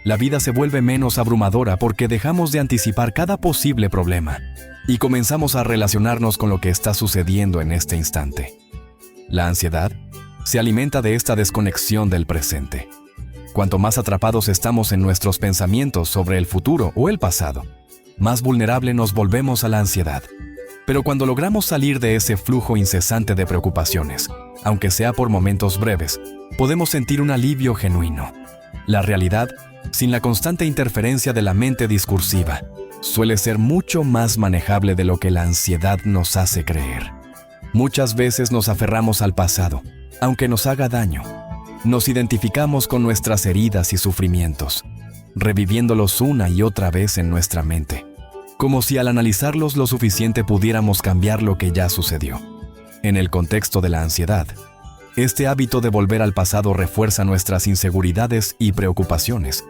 La vida se vuelve menos abrumadora porque dejamos de anticipar cada posible problema y comenzamos a relacionarnos con lo que está sucediendo en este instante. La ansiedad se alimenta de esta desconexión del presente. Cuanto más atrapados estamos en nuestros pensamientos sobre el futuro o el pasado, más vulnerable nos volvemos a la ansiedad. Pero cuando logramos salir de ese flujo incesante de preocupaciones, aunque sea por momentos breves, podemos sentir un alivio genuino. La realidad, sin la constante interferencia de la mente discursiva, suele ser mucho más manejable de lo que la ansiedad nos hace creer. Muchas veces nos aferramos al pasado, aunque nos haga daño. Nos identificamos con nuestras heridas y sufrimientos, reviviéndolos una y otra vez en nuestra mente, como si al analizarlos lo suficiente pudiéramos cambiar lo que ya sucedió. En el contexto de la ansiedad, este hábito de volver al pasado refuerza nuestras inseguridades y preocupaciones,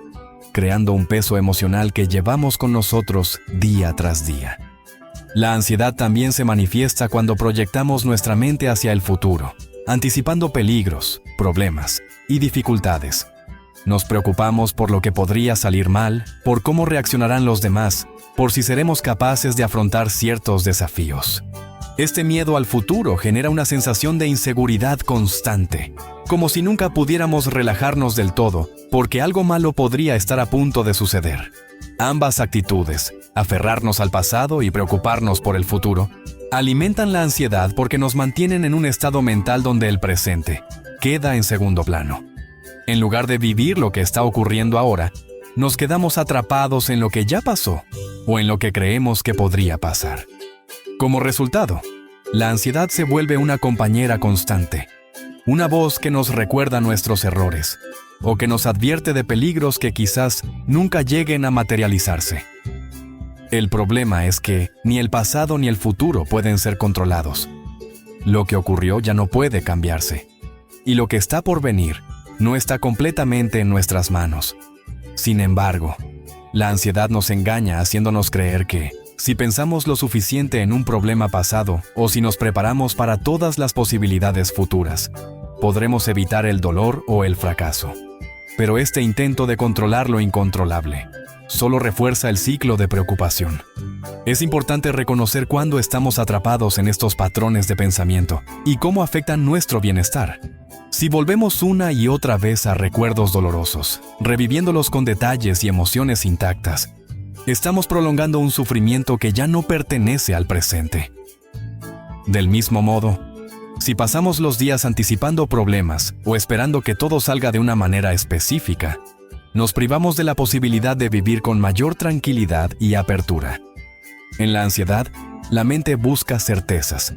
creando un peso emocional que llevamos con nosotros día tras día. La ansiedad también se manifiesta cuando proyectamos nuestra mente hacia el futuro, anticipando peligros, problemas y dificultades. Nos preocupamos por lo que podría salir mal, por cómo reaccionarán los demás, por si seremos capaces de afrontar ciertos desafíos. Este miedo al futuro genera una sensación de inseguridad constante, como si nunca pudiéramos relajarnos del todo, porque algo malo podría estar a punto de suceder. Ambas actitudes, aferrarnos al pasado y preocuparnos por el futuro, alimentan la ansiedad porque nos mantienen en un estado mental donde el presente queda en segundo plano. En lugar de vivir lo que está ocurriendo ahora, nos quedamos atrapados en lo que ya pasó o en lo que creemos que podría pasar. Como resultado, la ansiedad se vuelve una compañera constante, una voz que nos recuerda nuestros errores o que nos advierte de peligros que quizás nunca lleguen a materializarse. El problema es que ni el pasado ni el futuro pueden ser controlados. Lo que ocurrió ya no puede cambiarse, y lo que está por venir no está completamente en nuestras manos. Sin embargo, la ansiedad nos engaña haciéndonos creer que, si pensamos lo suficiente en un problema pasado o si nos preparamos para todas las posibilidades futuras, podremos evitar el dolor o el fracaso. Pero este intento de controlar lo incontrolable solo refuerza el ciclo de preocupación. Es importante reconocer cuándo estamos atrapados en estos patrones de pensamiento y cómo afectan nuestro bienestar. Si volvemos una y otra vez a recuerdos dolorosos, reviviéndolos con detalles y emociones intactas, estamos prolongando un sufrimiento que ya no pertenece al presente. Del mismo modo, si pasamos los días anticipando problemas o esperando que todo salga de una manera específica, nos privamos de la posibilidad de vivir con mayor tranquilidad y apertura. En la ansiedad, la mente busca certezas.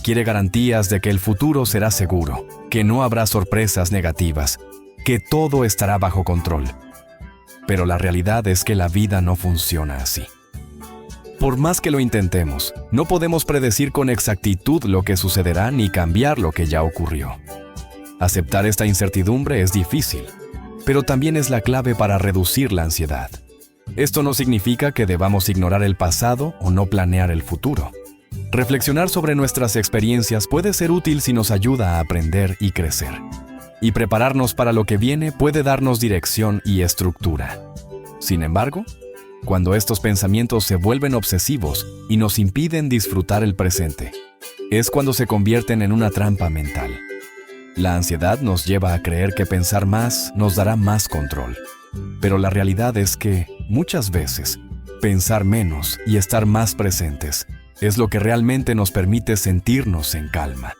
Quiere garantías de que el futuro será seguro, que no habrá sorpresas negativas, que todo estará bajo control. Pero la realidad es que la vida no funciona así. Por más que lo intentemos, no podemos predecir con exactitud lo que sucederá ni cambiar lo que ya ocurrió. Aceptar esta incertidumbre es difícil, pero también es la clave para reducir la ansiedad. Esto no significa que debamos ignorar el pasado o no planear el futuro. Reflexionar sobre nuestras experiencias puede ser útil si nos ayuda a aprender y crecer. Y prepararnos para lo que viene puede darnos dirección y estructura. Sin embargo, cuando estos pensamientos se vuelven obsesivos y nos impiden disfrutar el presente, es cuando se convierten en una trampa mental. La ansiedad nos lleva a creer que pensar más nos dará más control. Pero la realidad es que, muchas veces, pensar menos y estar más presentes es lo que realmente nos permite sentirnos en calma.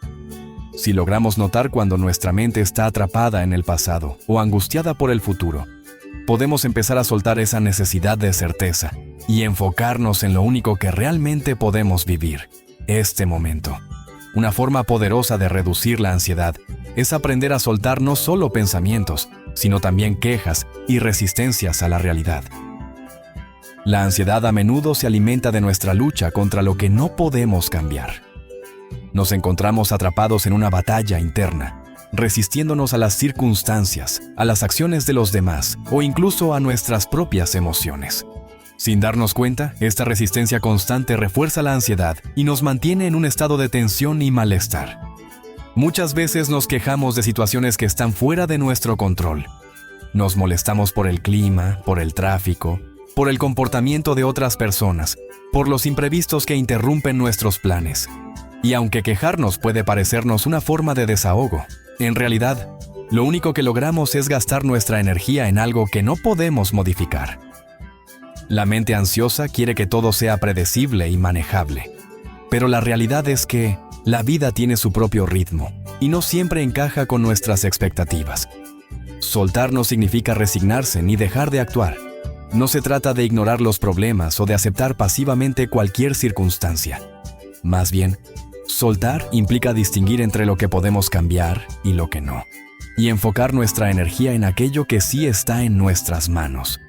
Si logramos notar cuando nuestra mente está atrapada en el pasado o angustiada por el futuro, podemos empezar a soltar esa necesidad de certeza y enfocarnos en lo único que realmente podemos vivir, este momento. Una forma poderosa de reducir la ansiedad es aprender a soltar no solo pensamientos, sino también quejas y resistencias a la realidad. La ansiedad a menudo se alimenta de nuestra lucha contra lo que no podemos cambiar. Nos encontramos atrapados en una batalla interna, resistiéndonos a las circunstancias, a las acciones de los demás o incluso a nuestras propias emociones. Sin darnos cuenta, esta resistencia constante refuerza la ansiedad y nos mantiene en un estado de tensión y malestar. Muchas veces nos quejamos de situaciones que están fuera de nuestro control. Nos molestamos por el clima, por el tráfico, por el comportamiento de otras personas, por los imprevistos que interrumpen nuestros planes. Y aunque quejarnos puede parecernos una forma de desahogo, en realidad, lo único que logramos es gastar nuestra energía en algo que no podemos modificar. La mente ansiosa quiere que todo sea predecible y manejable. Pero la realidad es que la vida tiene su propio ritmo y no siempre encaja con nuestras expectativas. Soltar no significa resignarse ni dejar de actuar. No se trata de ignorar los problemas o de aceptar pasivamente cualquier circunstancia. Más bien, soltar implica distinguir entre lo que podemos cambiar y lo que no, y enfocar nuestra energía en aquello que sí está en nuestras manos.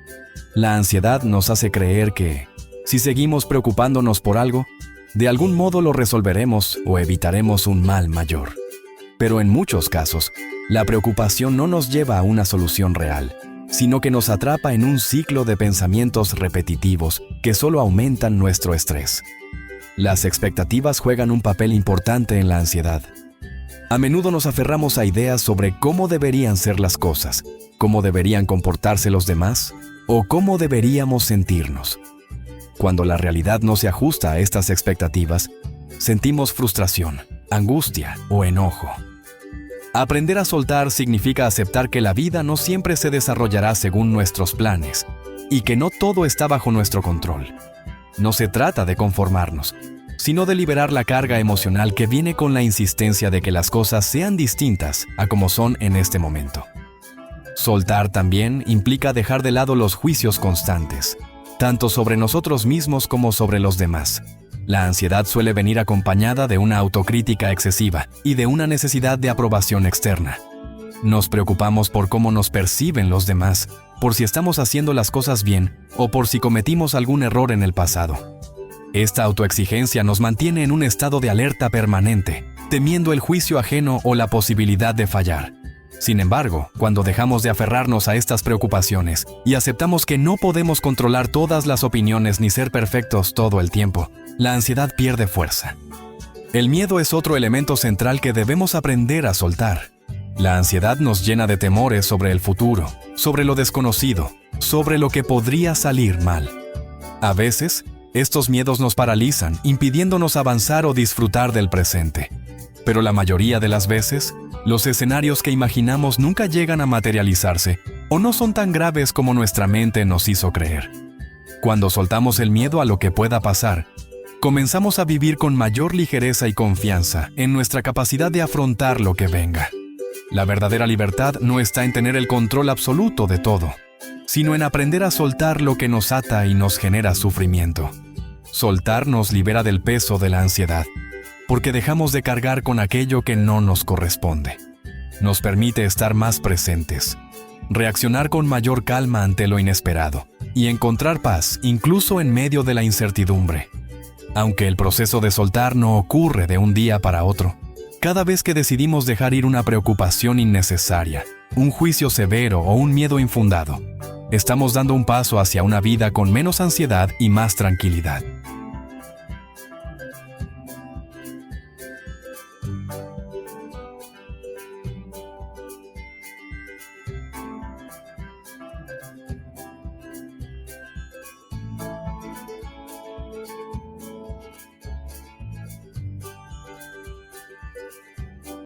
La ansiedad nos hace creer que, si seguimos preocupándonos por algo, de algún modo lo resolveremos o evitaremos un mal mayor. Pero en muchos casos, la preocupación no nos lleva a una solución real, sino que nos atrapa en un ciclo de pensamientos repetitivos que solo aumentan nuestro estrés. Las expectativas juegan un papel importante en la ansiedad. A menudo nos aferramos a ideas sobre cómo deberían ser las cosas, cómo deberían comportarse los demás o cómo deberíamos sentirnos. Cuando la realidad no se ajusta a estas expectativas, sentimos frustración, angustia o enojo. Aprender a soltar significa aceptar que la vida no siempre se desarrollará según nuestros planes y que no todo está bajo nuestro control. No se trata de conformarnos, sino de liberar la carga emocional que viene con la insistencia de que las cosas sean distintas a como son en este momento. Soltar también implica dejar de lado los juicios constantes, tanto sobre nosotros mismos como sobre los demás. La ansiedad suele venir acompañada de una autocrítica excesiva y de una necesidad de aprobación externa. Nos preocupamos por cómo nos perciben los demás, por si estamos haciendo las cosas bien o por si cometimos algún error en el pasado. Esta autoexigencia nos mantiene en un estado de alerta permanente, temiendo el juicio ajeno o la posibilidad de fallar. Sin embargo, cuando dejamos de aferrarnos a estas preocupaciones y aceptamos que no podemos controlar todas las opiniones ni ser perfectos todo el tiempo, la ansiedad pierde fuerza. El miedo es otro elemento central que debemos aprender a soltar. La ansiedad nos llena de temores sobre el futuro, sobre lo desconocido, sobre lo que podría salir mal. A veces, estos miedos nos paralizan, impidiéndonos avanzar o disfrutar del presente. Pero la mayoría de las veces, los escenarios que imaginamos nunca llegan a materializarse o no son tan graves como nuestra mente nos hizo creer. Cuando soltamos el miedo a lo que pueda pasar, comenzamos a vivir con mayor ligereza y confianza en nuestra capacidad de afrontar lo que venga. La verdadera libertad no está en tener el control absoluto de todo, sino en aprender a soltar lo que nos ata y nos genera sufrimiento. Soltar nos libera del peso de la ansiedad, porque dejamos de cargar con aquello que no nos corresponde. Nos permite estar más presentes, reaccionar con mayor calma ante lo inesperado y encontrar paz incluso en medio de la incertidumbre. Aunque el proceso de soltar no ocurre de un día para otro, cada vez que decidimos dejar ir una preocupación innecesaria, un juicio severo o un miedo infundado, estamos dando un paso hacia una vida con menos ansiedad y más tranquilidad.